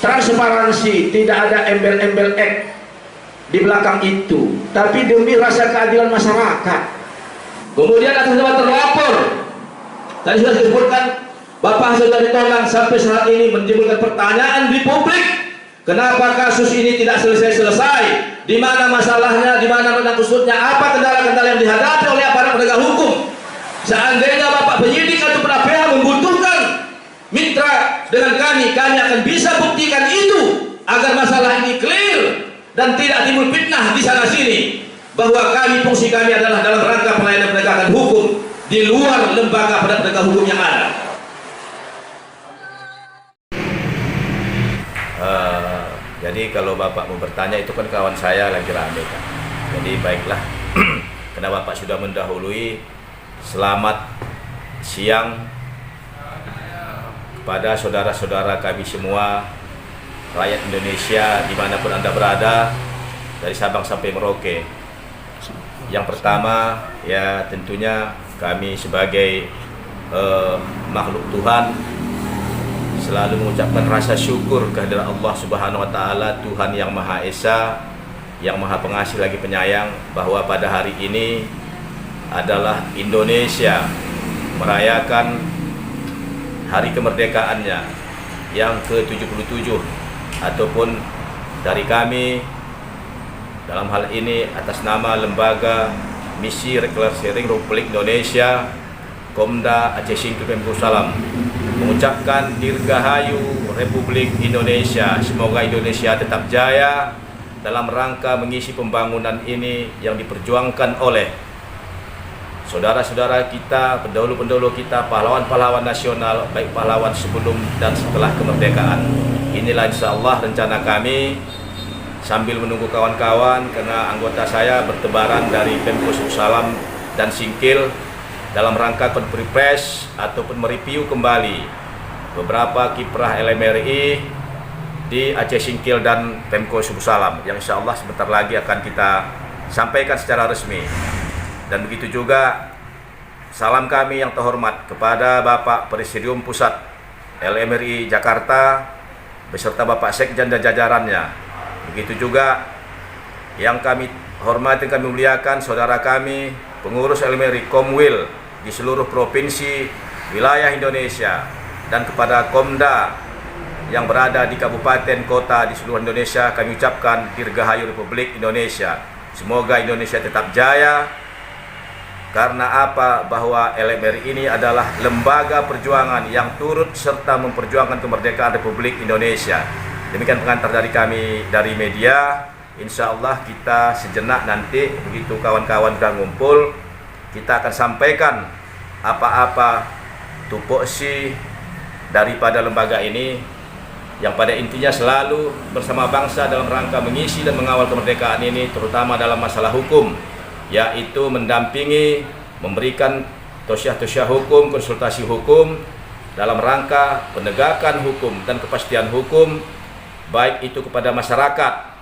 transparansi, tidak ada embel-embel X di belakang itu, tapi demi rasa keadilan masyarakat. Kemudian atas nama terlapor, tadi sudah disebutkan, Bapak Hasil dari Tolang sampai saat ini menimbulkan pertanyaan di publik, kenapa kasus ini tidak selesai-selesai, di mana masalahnya, di mana benang kusutnya, apa kendala-kendala yang dihadapi oleh aparat penegak hukum. Seandainya Bapak penyidik atau PH membutuhkan mitra dengan kami akan bisa buktikan itu agar masalah ini clear dan tidak timbul fitnah di sana sini, bahwa fungsi kami adalah dalam rangka pelayanan penegakan hukum di luar lembaga penegak hukum yang ada. Jadi kalau Bapak mau bertanya, itu kan kawan saya lagi rame kan. Jadi baiklah, karena Bapak sudah mendahului, selamat siang kepada saudara-saudara kami semua, rakyat Indonesia dimanapun Anda berada, dari Sabang sampai Merauke. Yang pertama, ya tentunya kami sebagai makhluk Tuhan selalu mengucapkan rasa syukur kehadirat Allah Subhanahu wa Ta'ala, Tuhan yang Maha Esa, yang Maha Pengasih lagi penyayang, bahwa pada hari ini adalah Indonesia merayakan hari kemerdekaannya yang ke-77, ataupun dari kami dalam hal ini atas nama Lembaga Misi Reklamasi Republik Indonesia Komda Aceh Singkil Pemkosalam mengucapkan Dirgahayu Republik Indonesia. Semoga Indonesia tetap jaya dalam rangka mengisi pembangunan ini yang diperjuangkan oleh saudara-saudara kita, pendahulu-pendahulu kita, pahlawan-pahlawan nasional, baik pahlawan sebelum dan setelah kemerdekaan. Inilah insya Allah rencana kami, sambil menunggu kawan-kawan, karena anggota saya bertebaran dari Pemkosalam dan Singkil dalam rangka konferensi pers ataupun mereview kembali beberapa kiprah LMRI di Aceh Singkil dan Pemkosalam yang insya Allah sebentar lagi akan kita sampaikan secara resmi. Dan begitu juga salam kami yang terhormat kepada Bapak Presidium Pusat LMRI Jakarta beserta Bapak Sekjen dan jajarannya. Begitu juga yang kami hormati, kami muliakan saudara kami pengurus LMRI Komwil di seluruh provinsi wilayah Indonesia, dan kepada Komda yang berada di kabupaten kota di seluruh Indonesia, kami ucapkan Dirgahayu Republik Indonesia. Semoga Indonesia tetap jaya. Karena apa? Bahwa LMRI ini adalah lembaga perjuangan yang turut serta memperjuangkan kemerdekaan Republik Indonesia. Demikian pengantar dari kami dari media. Insya Allah kita sejenak nanti begitu kawan-kawan sudah ngumpul, kita akan sampaikan apa-apa tupoksi daripada lembaga ini yang pada intinya selalu bersama bangsa dalam rangka mengisi dan mengawal kemerdekaan ini, terutama dalam masalah hukum, yaitu mendampingi, memberikan tausiah-tausiah hukum, konsultasi hukum dalam rangka penegakan hukum dan kepastian hukum, baik itu kepada masyarakat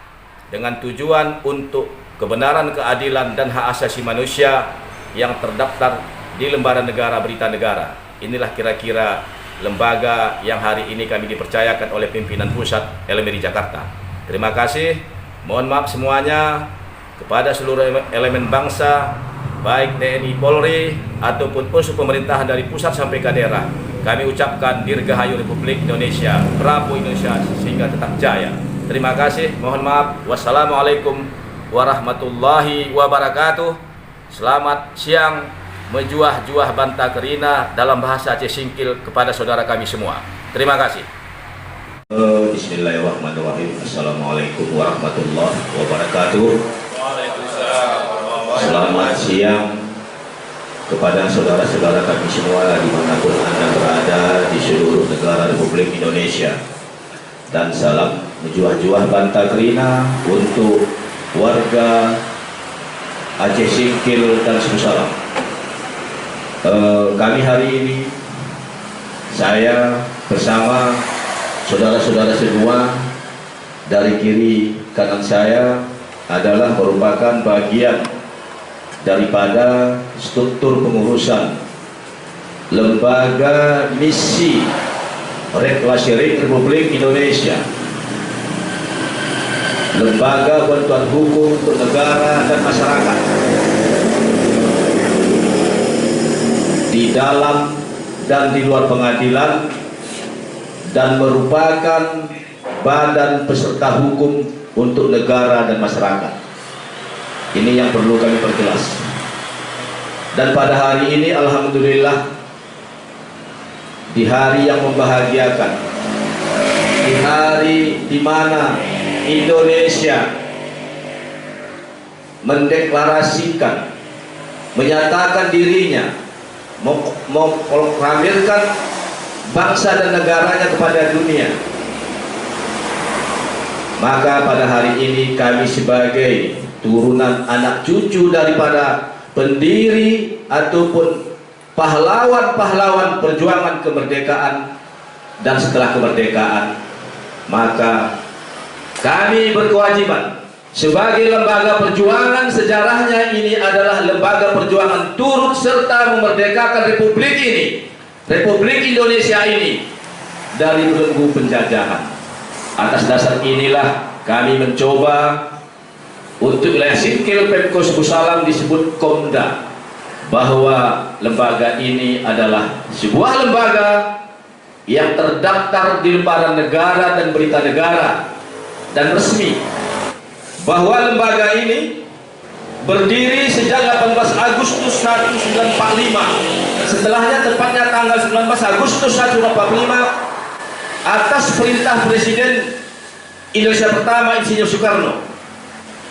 dengan tujuan untuk kebenaran, keadilan, dan hak asasi manusia yang terdaftar di lembaran negara, berita negara. Inilah kira-kira lembaga yang hari ini kami dipercayakan oleh pimpinan pusat LMRI Jakarta. Terima kasih, mohon maaf semuanya kepada seluruh elemen bangsa, baik TNI, Polri, ataupun unsur pemerintahan dari pusat sampai ke daerah. Kami ucapkan Dirgahayu Republik Indonesia, Bravo Indonesia, sehingga tetap jaya. Terima kasih, mohon maaf. Wassalamualaikum warahmatullahi wabarakatuh. Selamat siang, mejuah-juah banta kerina dalam bahasa Aceh Singkil kepada saudara kami semua. Terima kasih. Bismillahirrahmanirrahim. Assalamualaikum warahmatullahi wabarakatuh. Selamat siang kepada saudara-saudara kami semua dimanapun Anda berada di seluruh negara Republik Indonesia. Dan salam mejuah-juah banta kerina untuk warga Aceh Singkil dan Semusalam. Kami hari ini, saya bersama saudara-saudara semua dari kiri kanan saya adalah merupakan bagian daripada struktur pengurusan Lembaga Misi Reklamasi Republik Indonesia lembaga bantuan hukum untuk negara dan masyarakat di dalam dan di luar pengadilan, dan merupakan badan peserta hukum untuk negara dan masyarakat. Ini yang perlu kami perjelas. Dan pada hari ini alhamdulillah, di hari yang membahagiakan, di hari di mana Indonesia mendeklarasikan, menyatakan dirinya memproklamirkan bangsa dan negaranya kepada dunia, maka pada hari ini kami sebagai turunan anak cucu daripada pendiri ataupun pahlawan-pahlawan perjuangan kemerdekaan dan setelah kemerdekaan, maka kami berkewajiban sebagai lembaga perjuangan, sejarahnya ini adalah lembaga perjuangan turut serta memerdekakan Republik ini, Republik Indonesia ini, dari belenggu penjajahan. Atas dasar inilah kami mencoba untuk wilayah Singkil Pemko Salam disebut Komda, bahwa lembaga ini adalah sebuah lembaga yang terdaftar di lembaran negara dan berita negara, dan resmi, bahwa lembaga ini berdiri sejak 18 Agustus 1945. Setelahnya, tepatnya tanggal 19 Agustus 1945, atas perintah Presiden Indonesia pertama Insinyur Soekarno,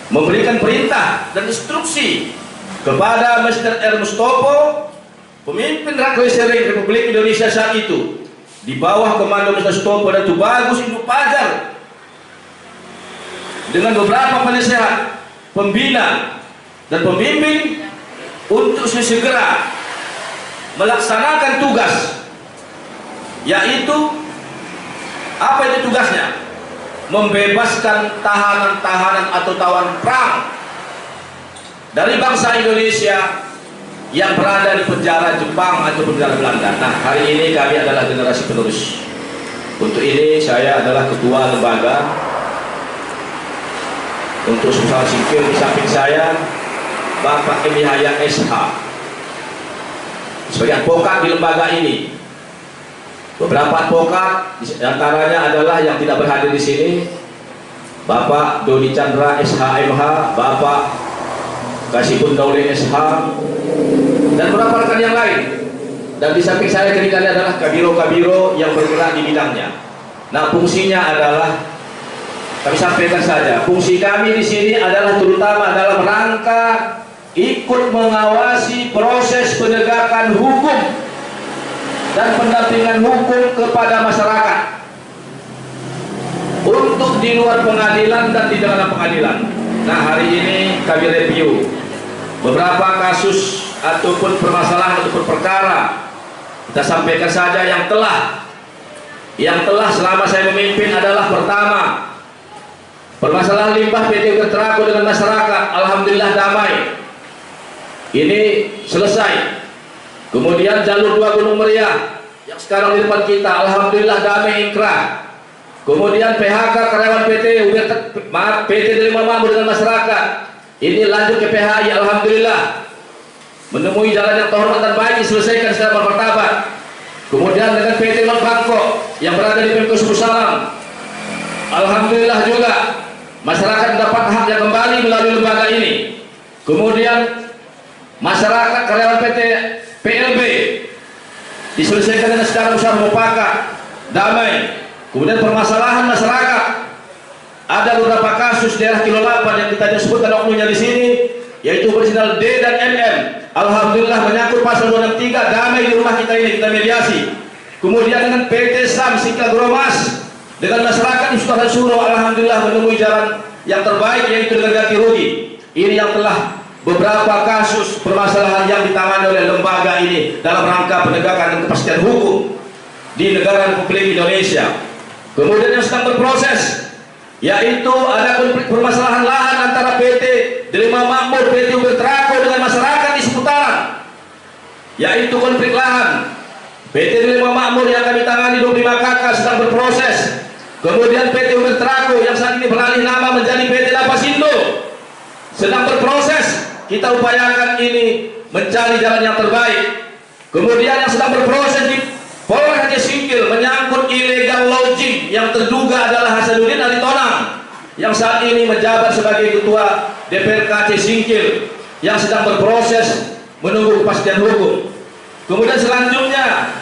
memberikan perintah dan instruksi kepada Mr. R. Mustopo, pemimpin Rakyat Republik Indonesia saat itu, di bawah komando Mr. Mustopo dan Tubagus Induk Pajar, dengan beberapa penasehat, pembina, dan pembimbing, untuk segera melaksanakan tugas, yaitu apa itu tugasnya? Membebaskan tahanan-tahanan atau tawanan perang dari bangsa Indonesia yang berada di penjara Jepang atau penjara Belanda. Nah, hari ini kami adalah generasi penerus. Untuk ini saya adalah ketua lembaga. Untuk Susah Singkil, di samping saya Bapak Emi Hayat SH sebagai advokat di lembaga ini. Beberapa advokat diantaranya adalah yang tidak berhadir di sini, Bapak Doni Chandra SH.MH, Bapak Kasipun Daule SH, dan beberapa rekan yang lain. Dan di samping saya ketiga adalah kabiro-kabiro yang bergerak di bidangnya. Nah, fungsinya adalah, kami sampaikan saja, fungsi kami di sini adalah terutama dalam rangka ikut mengawasi proses penegakan hukum dan pendampingan hukum kepada masyarakat untuk di luar pengadilan dan di dalam pengadilan. Nah, hari ini kami review beberapa kasus ataupun permasalahan ataupun perkara. Kita sampaikan saja yang telah selama saya memimpin adalah: pertama, permasalahan limbah PT Berterako dengan masyarakat, alhamdulillah damai, ini selesai. Kemudian jalur 2 Gunung Meriah yang sekarang di depan kita, alhamdulillah damai ingkrah. Kemudian PHK karyawan PT Delima Makmur dengan masyarakat, ini lanjut ke PHI, alhamdulillah menemui jalan yang terhormat dan baik, diselesaikan secara bermartabat. Kemudian dengan PT Lot Bangkok yang berada di Pemko Salam, alhamdulillah juga masyarakat mendapat hak yang kembali melalui lembaga ini. Kemudian masyarakat karyawan PT PLB diselesaikan dengan secara musyawarah mufakat, damai. Kemudian permasalahan masyarakat, ada beberapa kasus daerah Kilo 8 yang kita sebutkan oknumnya di sini, yaitu original D dan MM. Alhamdulillah menyangkut pasal 263, damai di rumah kita ini, kita mediasi. Kemudian dengan PT SAM Singkil Gromas dengan masyarakat di Sultan Suruh, alhamdulillah menemui jalan yang terbaik, yaitu dengan ganti rugi. Ini yang telah beberapa kasus permasalahan yang ditangani oleh lembaga ini dalam rangka penegakan dan kepastian hukum di negara Republik Indonesia. Kemudian yang sedang berproses, yaitu ada konflik permasalahan lahan antara PT Delima Makmur, PT Berterako dengan masyarakat di seputaran, yaitu konflik lahan PT Delima Makmur yang kami tangani 25 kakak sedang berproses. Kemudian PT Umbertraco yang saat ini beralih nama menjadi PT Lapasindo sedang berproses. Kita upayakan ini mencari jalan yang terbaik. Kemudian yang sedang berproses di Polres Aceh Singkil menyangkut illegal lodging yang terduga adalah Hasanuddin Aritonang yang saat ini menjabat sebagai Ketua DPRK Aceh Singkil yang sedang berproses menunggu kepastian hukum. Kemudian selanjutnya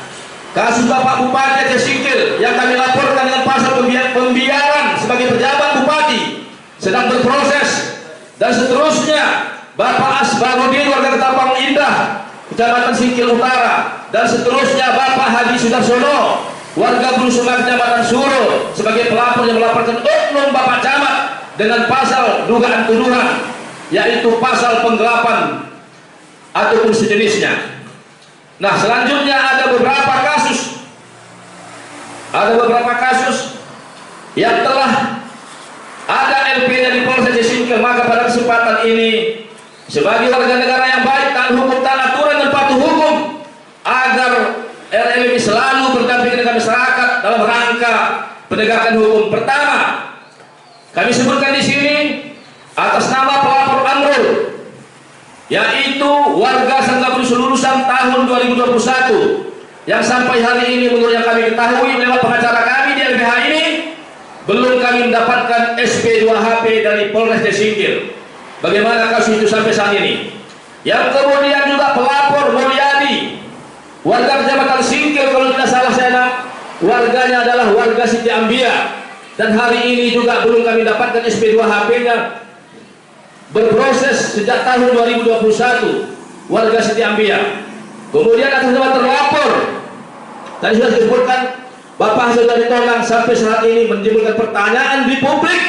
kasus Bapak Bupati Aceh Singkil yang kami laporkan dengan pasal pembiaran sebagai pejabat bupati sedang berproses. Dan seterusnya Bapak Asbarudin warga Ketapang Indah Kecamatan Singkil Utara, dan seterusnya Bapak Hadi Sudarsono warga Bulusumak Kecamatan Suro sebagai pelapor yang melaporkan oknum Bapak Camat dengan pasal dugaan tuduhan, yaitu pasal penggelapan ataupun sejenisnya. Nah, selanjutnya ada beberapa kasus yang telah ada LP-nya di Polres Aceh Singkil. Maka pada kesempatan ini sebagai warga negara yang baik, taat hukum, taat aturan dan patuh hukum, agar RLB selalu berdampingan dengan masyarakat dalam rangka penegakan hukum. Pertama, kami sebutkan di sini atas nama pelapor Amrul, yaitu warga Sanggabun Lulusan tahun 2021 yang sampai hari ini menurut yang kami ketahui lewat pengacara kami di LBH ini belum kami mendapatkan SP 2HP dari Polres Aceh Singkil. Bagaimana kasus itu sampai saat ini? Yang kemudian juga pelapor Mulyadi warga Kecamatan Singkil, kalau tidak salah saya warganya adalah warga Siti Ambia, dan hari ini juga belum kami dapatkan SP 2HP-nya, berproses sejak tahun 2021 warga Siti Ambia. Kemudian atas nama terlapor tadi sudah disebutkan Bapak Hasan Aritonang sampai saat ini menimbulkan pertanyaan di publik,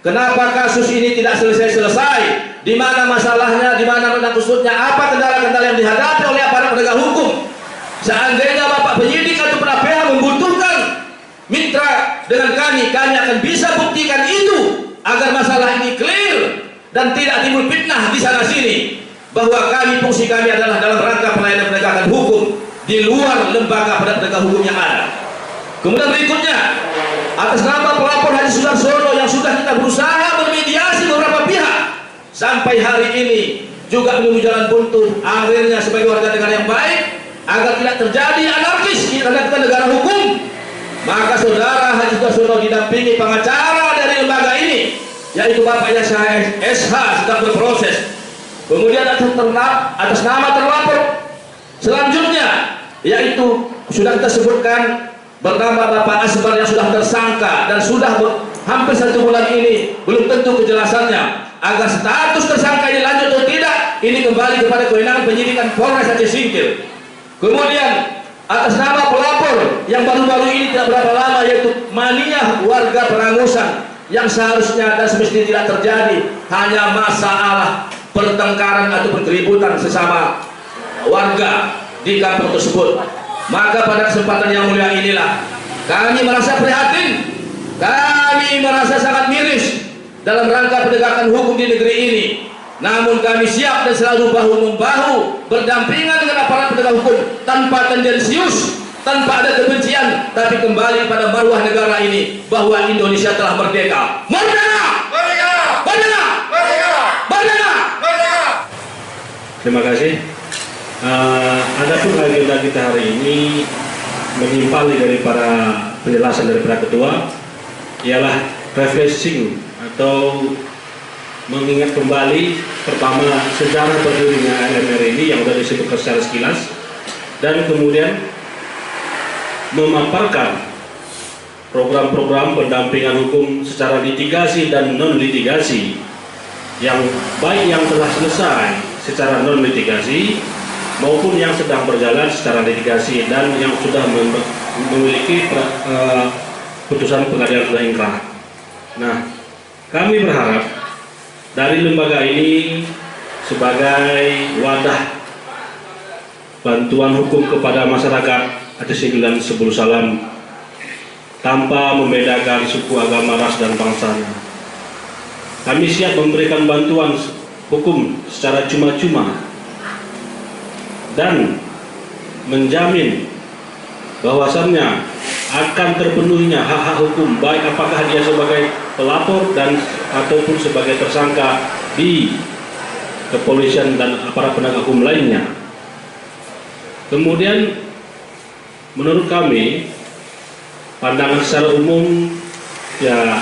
kenapa kasus ini tidak selesai-selesai, di mana masalahnya, di mana benang kusutnya, apa kendala-kendala yang dihadapi oleh aparat penegak hukum. Seandainya Bapak penyidik atau PH membutuhkan mitra dengan kami akan bisa buktikan itu agar masalah ini clear dan tidak timbul fitnah di sana sini, bahwa fungsi kami adalah dalam rangka pelayanan penegakan hukum di luar lembaga penegak hukum yang ada. Kemudian berikutnya atas nama pelapor Haji Sudarsono yang sudah kita berusaha bermediasi beberapa pihak sampai hari ini juga menunggu jalan buntu. Akhirnya sebagai warga negara yang baik, agar tidak terjadi anarkis di tengah-tengah negara hukum, maka saudara Haji Sudarsono didampingi pengacara dari lembaga ini, yaitu Bapak Yasa SH sedang berproses. Kemudian atas nama terlapor selanjutnya, yaitu sudah kita sebutkan bernama Bapak Asbar yang sudah tersangka dan sudah hampir 1 bulan ini belum tentu kejelasannya. Agar status tersangka ini lanjut atau tidak, ini kembali kepada kewenangan penyidikan Polres Aceh Singkil. Kemudian atas nama pelapor yang baru-baru ini tidak berapa lama, yaitu Mania warga Perangusan, yang seharusnya dan semestinya tidak terjadi, hanya masalah pertengkaran atau keributan sesama warga di kampung tersebut. Maka pada kesempatan yang mulia inilah kami merasa prihatin, kami merasa sangat miris dalam rangka penegakan hukum di negeri ini. Namun kami siap dan selalu bahu-membahu berdampingan dengan aparat penegak hukum tanpa tendensius, tanpa ada kebencian, tapi kembali pada marwah negara ini, bahwa Indonesia telah merdeka. Merdeka! Merdeka! Merdeka! Merdeka! Merdeka! Merdeka! Terima kasih. Adapun agenda kita hari ini menyimpali dari para penjelasan dari para ketua, ialah refreshing atau mengingat kembali pertama sejarah berdirinya LMR ini yang sudah disebutkan secara sekilas, dan kemudian memaparkan program-program pendampingan hukum secara litigasi dan non litigasi, yang baik yang telah selesai secara non litigasi maupun yang sedang berjalan secara litigasi dan yang sudah memiliki putusan pengadilan sudah ingkrah. Nah, kami berharap dari lembaga ini sebagai wadah bantuan hukum kepada masyarakat Aceh Singkil dan Sebul Salam tanpa membedakan suku, agama, ras, dan bangsanya. Kami siap memberikan bantuan hukum secara cuma-cuma dan menjamin bahwasannya akan terpenuhinya hak-hak hukum, baik apakah dia sebagai pelapor dan ataupun sebagai tersangka di kepolisian dan aparat penegak hukum lainnya. Kemudian menurut kami pandangan secara umum ya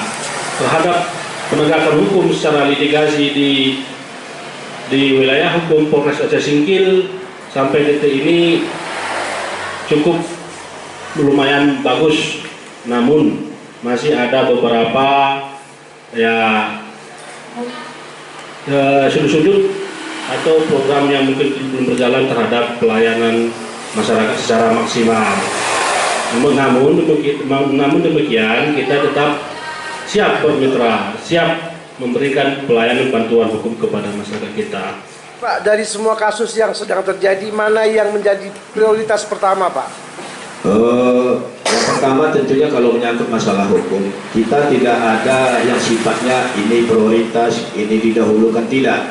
terhadap penegakan hukum secara litigasi di wilayah hukum Polres Aceh Singkil sampai detik ini cukup lumayan bagus, namun masih ada beberapa sudut-sudut atau program yang mungkin belum berjalan terhadap pelayanan masyarakat secara maksimal. Namun demikian kita tetap siap bermitra, siap memberikan pelayanan bantuan hukum kepada masyarakat kita. Pak, dari semua kasus yang sedang terjadi, mana yang menjadi prioritas pertama, Pak? Yang pertama tentunya kalau menyangkut masalah hukum, kita tidak ada yang sifatnya ini prioritas, ini didahulukan, tidak.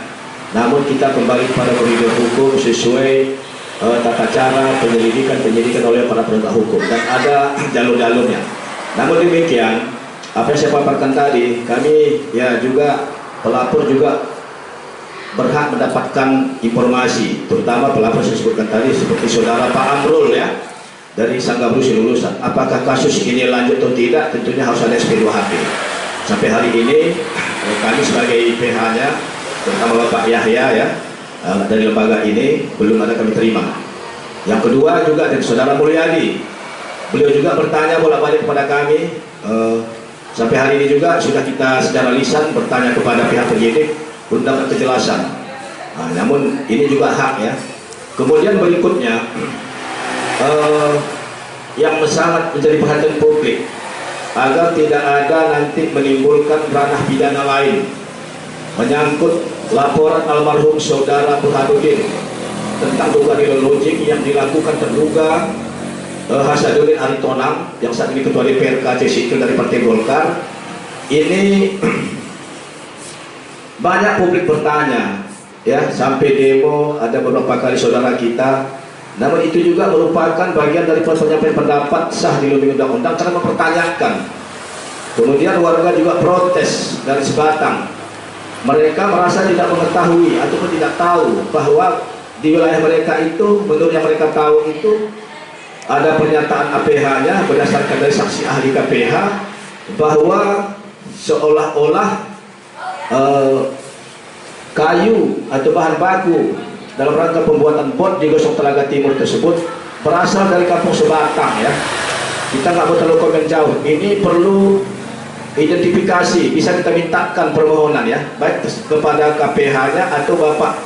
Namun kita kembali kepada koridor hukum sesuai tata cara penyelidikan oleh para penegak hukum dan ada jalur-jalurnya. Namun demikian, apa yang saya paparkan tadi, kami ya juga pelapor juga berhak mendapatkan informasi, terutama pelapor saya sebutkan tadi seperti saudara Pak Amrul ya, dari Sangga Berusi Lulusan. Apakah kasus ini lanjut atau tidak, tentunya harus ada SP2HP. Sampai hari ini kami sebagai PH-nya, terutama Bapak Yahya ya, dari lembaga ini belum ada kami terima. Yang kedua juga dari saudara Mulyadi, beliau juga bertanya bolak-balik kepada kami. Sampai hari ini juga sudah kita secara lisan bertanya kepada pihak penyidik belum dapat kejelasan. Namun ini juga hak ya. Kemudian berikutnya yang sangat menjadi perhatian publik agar tidak ada nanti menimbulkan ranah pidana lain menyangkut laporan almarhum saudara Burhanuddin tentang dugaan ideologik yang dilakukan terduga Hasanuddin Aritonang yang saat ini ketua DPRK Aceh Singkil dari Partai Golkar. Ini banyak publik bertanya ya, sampai demo ada beberapa kali saudara kita. Namun itu juga merupakan bagian dari penyampaian pendapat sah di luar undang-undang karena mempertanyakan. Kemudian warga juga protes dari Sebatang. Mereka merasa tidak mengetahui ataupun tidak tahu bahwa di wilayah mereka itu, menurut yang mereka tahu itu ada pernyataan APH-nya berdasarkan dari saksi ahli KPH bahwa seolah-olah kayu atau bahan baku dalam rangka pembuatan bot di Gosong Telaga Timur tersebut berasal dari kampung Sebatang ya. Kita nggak mau terlalu komen jauh. Ini perlu identifikasi, bisa kita mintakan permohonan ya, baik kepada KPH-nya atau Bapak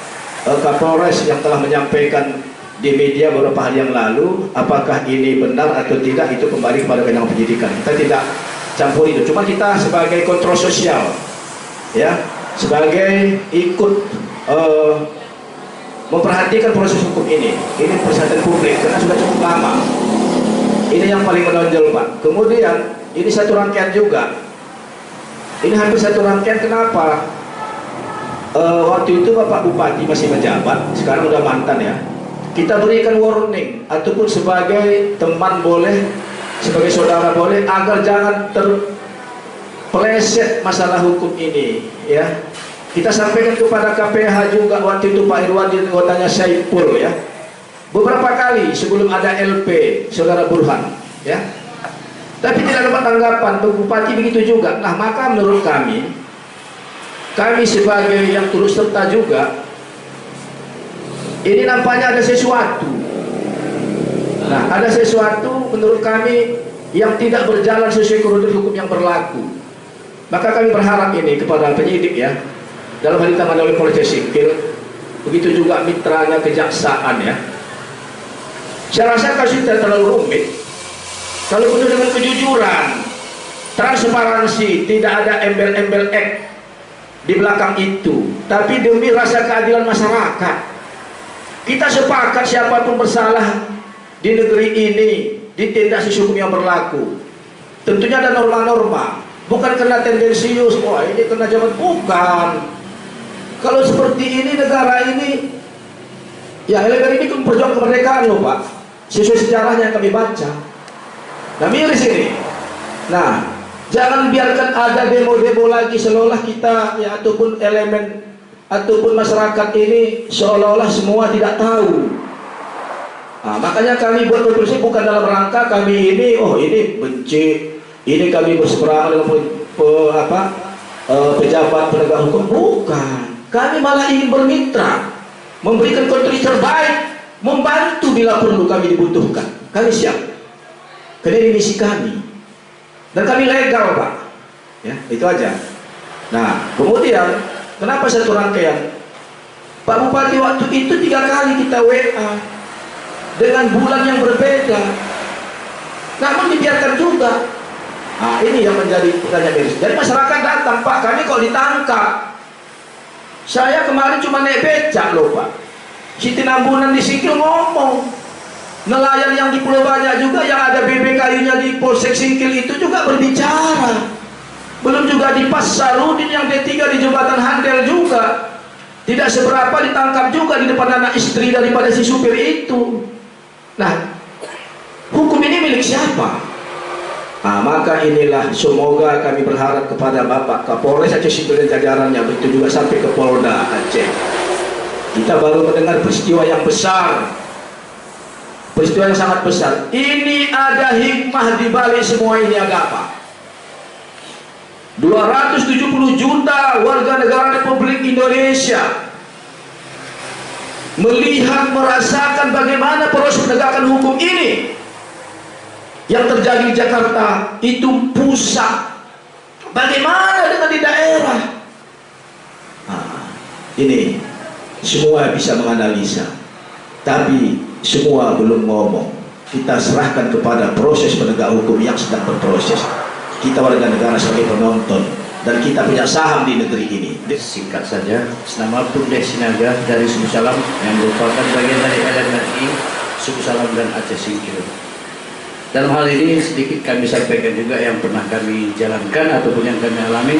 Kapolres yang telah menyampaikan di media beberapa hari yang lalu. Apakah ini benar atau tidak, itu kembali kepada kewenangan penyidikan. Kita tidak campur itu. Cuma kita sebagai kontrol sosial ya, sebagai ikut memperhatikan proses hukum ini perhatian publik karena sudah cukup lama. Ini yang paling menonjol Pak. Kemudian ini satu rangkaian juga. Ini hampir satu rangkaian. Kenapa? Waktu itu Bapak Bupati masih menjabat, sekarang udah mantan ya. Kita berikan warning ataupun sebagai teman boleh, sebagai saudara boleh, agar jangan terpeleset masalah hukum ini ya. Kita sampaikan kepada KPH juga waktu itu Pak Irwandi anggotanya Saiful ya. Beberapa kali sebelum ada LP saudara Burhan ya. Tapi tidak dapat tanggapan. Bupati begitu juga. Nah, maka menurut kami sebagai yang turut serta juga, ini nampaknya ada sesuatu. Nah, ada sesuatu menurut kami yang tidak berjalan sesuai koridor hukum yang berlaku. Maka kami berharap ini kepada penyidik ya, dalam hal ditangani oleh Polres Singkil, begitu juga mitranya kejaksaan ya. Saya rasa kasus tidak terlalu rumit kalau penuh dengan kejujuran, transparansi, tidak ada embel-embel X di belakang itu, tapi demi rasa keadilan masyarakat. Kita sepakat siapapun bersalah di negeri ini ditindak sesuai hukum yang berlaku. Tentunya ada norma-norma, bukan karena tendensius, wah ini kena zaman, bukan. Kalau seperti ini negara ini, ya negara ini memperjuangkan kemerdekaan loh Pak, sesuai sejarahnya yang kami baca. Nah miris ini. Nah, jangan biarkan ada demo-demo lagi seolah kita ya ataupun elemen ataupun masyarakat ini seolah-olah semua tidak tahu. Nah, makanya kami buat konferensi bukan dalam rangka kami ini ini benci, ini kami berseberangan dengan pejabat penegak hukum, bukan. Kami malah ingin bermitra, memberikan kontribusi terbaik, membantu bila perlu kami dibutuhkan. Kami siap. Karena ini misi kami. Dan kami legal, Pak. Ya, itu aja. Nah, kemudian kenapa satu rangkaian? Pak Bupati waktu itu 3 kali kita WA dengan bulan yang berbeda. Namun dibiarkan juga. Nah, ini yang menjadi pertanyaan miris. Jadi masyarakat datang, Pak, kami kok ditangkap. Saya kemarin cuma naik becak loh, Pak. Siti Nambunan di Singkil ngomong. Nelayan yang di Pulau Banyak juga, yang ada BBKU-nya di Polsek Singkil itu juga berbicara. Belum juga di Pas Sarudin yang D3 di Jembatan Handel juga. Tidak seberapa ditangkap juga di depan anak istri daripada si supir itu. Nah, hukum ini milik siapa? Nah, maka inilah semoga kami berharap kepada Bapak Kapolres Aceh Singkil dan jajarannya, begitu juga sampai ke Polda Aceh. Kita baru mendengar peristiwa yang besar, peristiwa yang sangat besar. Ini ada hikmah di balik semua ini. Ada apa? 270 juta warga negara Republik Indonesia melihat, merasakan bagaimana proses penegakan hukum ini yang terjadi di Jakarta itu pusat. Bagaimana dengan di daerah? Nah, ini semua bisa menganalisa, tapi semua belum ngomong. Kita serahkan kepada proses penegak hukum yang sedang berproses. Kita warga negara sebagai penonton, dan kita punya saham di negeri ini. Singkat saja, nama Punde Sinaga dari Suku Salam yang merupakan bagian dari LMRI Suku Salam dan Aceh Singkil. Dalam hal ini sedikit kami sampaikan juga yang pernah kami jalankan ataupun yang kami alami,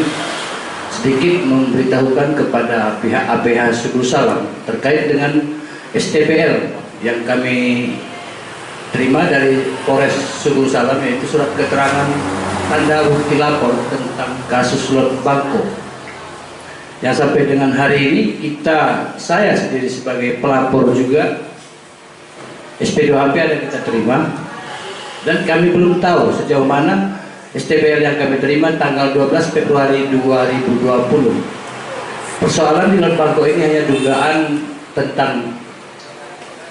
sedikit memberitahukan kepada pihak APH Suku Salam terkait dengan STPL yang kami terima dari Polres Suku Salam, yaitu surat keterangan tanda bukti lapor tentang kasus Lot Bangko. Yang sampai dengan hari ini saya sendiri sebagai pelapor juga, SP2HP ada kita terima, dan kami belum tahu sejauh mana STPL yang kami terima tanggal 12 Februari 2020. Persoalan di Lot Bangko ini hanya dugaan tentang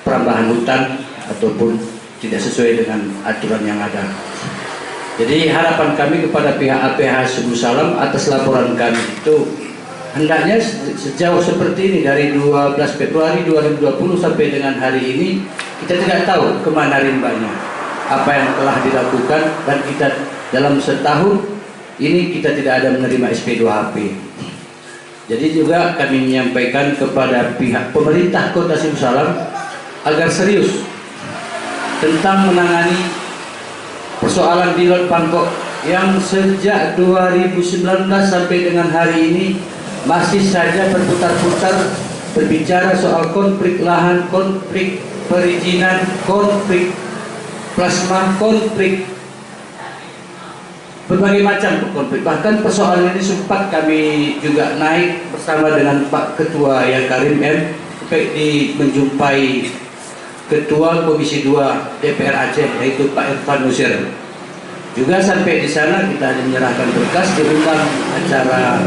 perambahan hutan ataupun tidak sesuai dengan aturan yang ada. Jadi harapan kami kepada pihak APH Suku Salam atas laporan kami itu, hendaknya sejauh seperti ini dari 12 Februari 2020 sampai dengan hari ini kita tidak tahu kemana rimbanya, apa yang telah dilakukan, dan kita dalam setahun ini kita tidak ada menerima SP2HP. Jadi juga kami menyampaikan kepada pihak pemerintah Kota Suku Salam agar serius tentang menangani persoalan di Lot Bangko yang sejak 2019 sampai dengan hari ini masih saja berputar-putar berbicara soal konflik lahan, konflik perizinan, konflik plasma, konflik berbagai macam konflik. Bahkan persoalan ini sempat kami juga naik bersama dengan Pak Ketua yang Karim M sampai menjumpai Ketua Komisi 2 DPR Aceh, yaitu Pak Irfan Nusir. Juga sampai di sana kita hanya menyerahkan berkas, diundang acara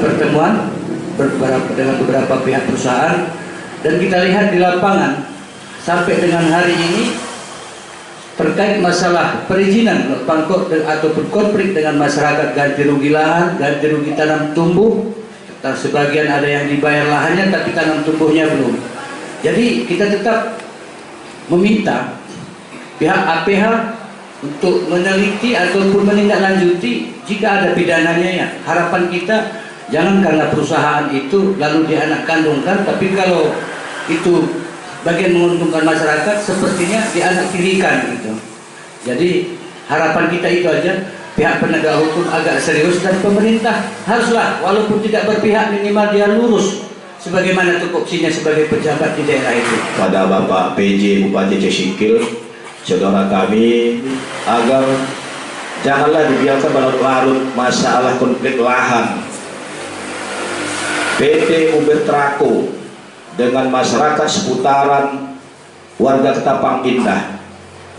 pertemuan dengan beberapa pihak perusahaan, dan kita lihat di lapangan sampai dengan hari ini terkait masalah perizinan Lot Bangko ataupun konflik dengan masyarakat, ganti rugi lahan, ganti rugi tanam tumbuh. Sebagian ada yang dibayar lahannya tapi tanam tumbuhnya belum. Jadi kita tetap meminta pihak APH untuk meneliti ataupun menindaklanjuti jika ada pidananya ya. Harapan kita jangan karena perusahaan itu lalu dianak kandungkan, tapi kalau itu bagian menguntungkan masyarakat sepertinya dianak tirikan gitu. Jadi harapan kita itu aja, pihak penegak hukum agak serius, dan pemerintah haruslah walaupun tidak berpihak minimal dia lurus sebagaimana tupoksinya sebagai pejabat di daerah itu. Pada Bapak PJ Bupati Aceh Singkil, saudara kami agar janganlah dibiarkan berlarut masalah konflik lahan PT Uber Trako dengan masyarakat seputaran warga Ketapang Indah.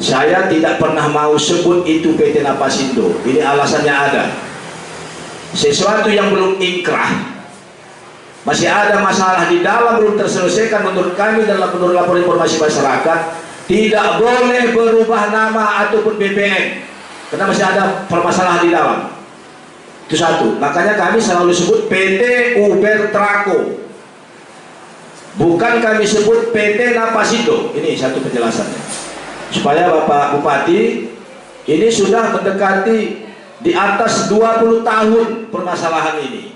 Saya tidak pernah mau sebut itu PT Napasindo. Ini alasannya ada. Sesuatu yang belum inkrah, masih ada masalah di dalam belum terselesaikan menurut kami dalam menurut laporan informasi masyarakat, tidak boleh berubah nama ataupun BPN karena masih ada permasalahan di dalam. Itu satu. Makanya kami selalu sebut PT Uber Trako, bukan kami sebut PT Napasindo. Ini satu penjelasannya supaya Bapak Bupati, ini sudah mendekati di atas 20 tahun permasalahan ini.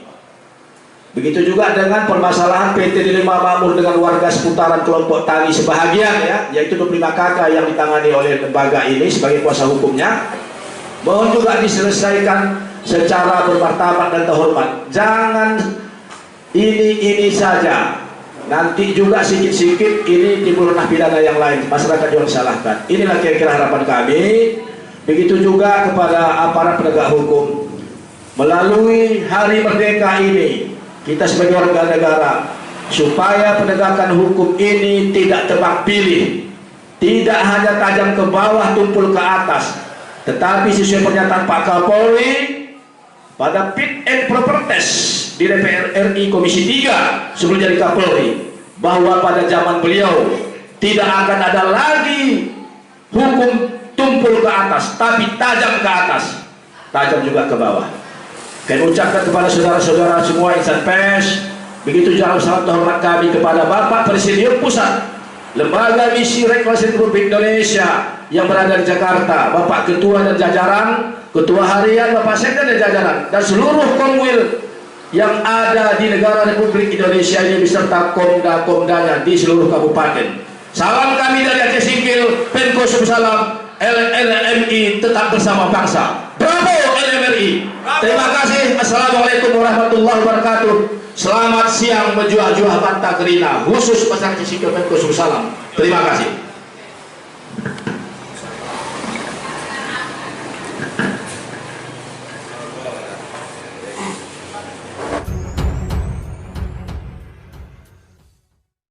Begitu juga dengan permasalahan PT Delima Makmur dengan warga seputaran kelompok tani sebahagian ya, yaitu 25 kakak yang ditangani oleh lembaga ini sebagai kuasa hukumnya. Mohon juga diselesaikan secara bermartabat dan terhormat. Jangan ini saja. Nanti juga sikit-sikit ini timbul ranah pidana yang lain, masyarakat juga disalahkan. Inilah kira-kira harapan kami. Begitu juga kepada aparat penegak hukum. Melalui Hari Merdeka ini, kita sebagai warga negara, supaya penegakan hukum ini tidak tebang pilih, tidak hanya tajam ke bawah tumpul ke atas, tetapi sesuai pernyataan Pak Kapolri pada fit and proper test di DPR RI Komisi 3 sebelum jadi Kapolri, bahwa pada zaman beliau tidak akan ada lagi hukum tumpul ke atas, tapi tajam ke atas, tajam juga ke bawah. Kami ucapkan kepada saudara-saudara semua insan pers, begitu juga salam hormat kami kepada Bapak Presiden Pusat Lembaga Misi Reklamasi Republik Indonesia yang berada di Jakarta, Bapak Ketua dan jajaran, Ketua Harian, Bapak Sekda dan jajaran, dan seluruh Komwil yang ada di negara Republik Indonesia ini beserta komda-komdanya di seluruh kabupaten. Salam kami dari Aceh Singkil, Pemko Sumsalam, LMI tetap bersama bangsa. Bravo LMRI. Terima kasih. Assalamualaikum warahmatullahi wabarakatuh. Selamat siang menjuah-juah Banta Gerina, khusus masyarakat Aceh Singkil, Pemko Sumsalam. Terima kasih.